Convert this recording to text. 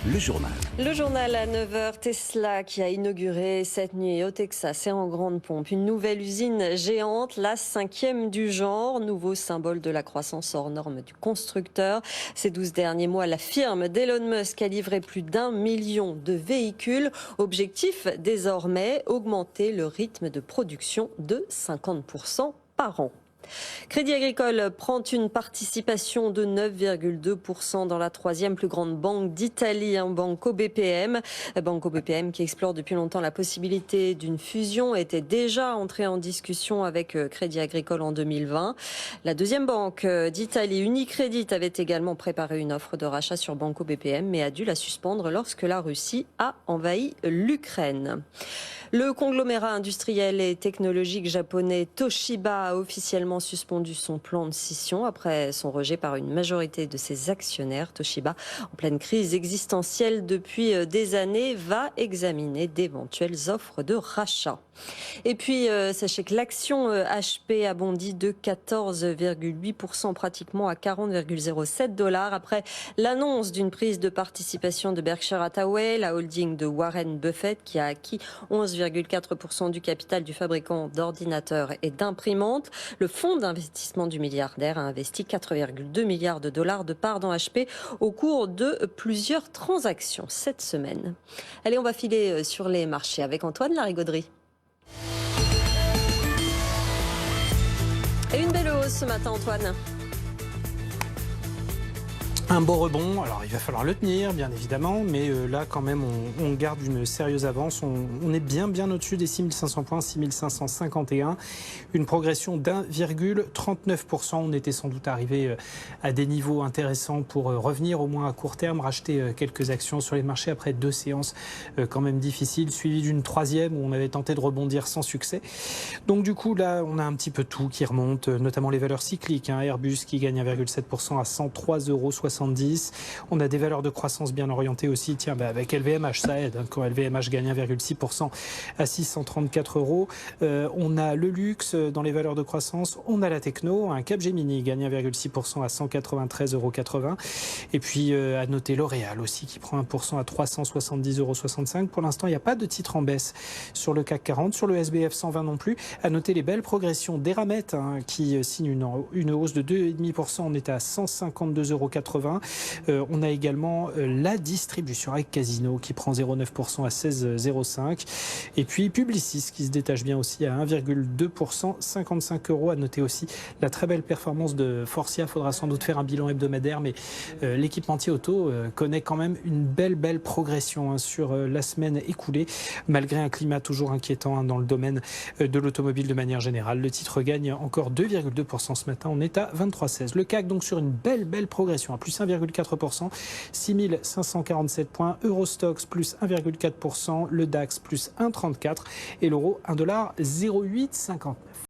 le journal. Le journal à 9 h, Tesla qui a inauguré cette nuit au Texas et en grande pompe une nouvelle usine géante, la 5e du genre, nouveau symbole de la croissance hors norme du constructeur. Ces 12 derniers mois, la firme d'Elon Musk a livré plus d'1 million de véhicules. Objectif désormais, augmenter le rythme de production de 50% par an. Crédit Agricole prend une participation de 9,2% dans la troisième plus grande banque d'Italie, Banco BPM. Banco BPM qui explore depuis longtemps la possibilité d'une fusion était déjà entrée en discussion avec Crédit Agricole en 2020. La deuxième banque d'Italie, Unicredit, avait également préparé une offre de rachat sur Banco BPM mais a dû la suspendre lorsque la Russie a envahi l'Ukraine. Le conglomérat industriel et technologique japonais Toshiba a officiellement suspendu son plan de scission après son rejet par une majorité de ses actionnaires. Toshiba, en pleine crise existentielle depuis des années, va examiner d'éventuelles offres de rachat. Et puis, sachez que l'action HP a bondi de 14,8% pratiquement à 40,07 $ après l'annonce d'une prise de participation de Berkshire Hathaway, la holding de Warren Buffett qui a acquis 11,4% du capital du fabricant d'ordinateurs et d'imprimantes. Le fonds d'investissement du milliardaire a investi 4,2 milliards de dollars de parts dans HP au cours de plusieurs transactions cette semaine. Allez, on va filer sur les marchés avec Antoine Larigauderie. Et une belle hausse ce matin, Antoine. Un beau rebond, alors il va falloir le tenir bien évidemment, mais là quand même on garde une sérieuse avance, on est bien au-dessus des 6500 points, 6551, une progression d'1,39%, on était sans doute arrivé à des niveaux intéressants pour revenir au moins à court terme, racheter quelques actions sur les marchés après 2 séances quand même difficiles, suivies d'une troisième où on avait tenté de rebondir sans succès. Donc du coup là on a un petit peu tout qui remonte, notamment les valeurs cycliques, Airbus qui gagne 1,7% à 103,70 €. On a des valeurs de croissance bien orientées aussi. Tiens, avec LVMH, ça aide. Quand LVMH gagne 1,6% à 634 €. On a le luxe dans les valeurs de croissance. On a la techno. Un Capgemini gagne 1,6% à 193,80 €. Et puis, à noter L'Oréal aussi qui prend 1% à 370,65 €. Pour l'instant, il n'y a pas de titre en baisse sur le CAC 40. Sur le SBF 120 non plus. À noter les belles progressions d'Eramet qui signe une hausse de 2,5%. On est à 152,80 €. On a également la distribution avec Casino qui prend 0,9% à 16,05 €. Et puis Publicis qui se détache bien aussi à 1,2%, 55 €. À noter aussi la très belle performance de Forcia. Il faudra sans doute faire un bilan hebdomadaire, mais l'équipementier auto connaît quand même une belle progression sur la semaine écoulée, malgré un climat toujours inquiétant dans le domaine de l'automobile de manière générale. Le titre gagne encore 2,2% ce matin. On est à 23,16. Le CAC donc sur une belle progression, à plus 1,4%, 6547 points, Eurostoxx plus 1,4%, le DAX plus 1,34 et l'euro 1,0859 $.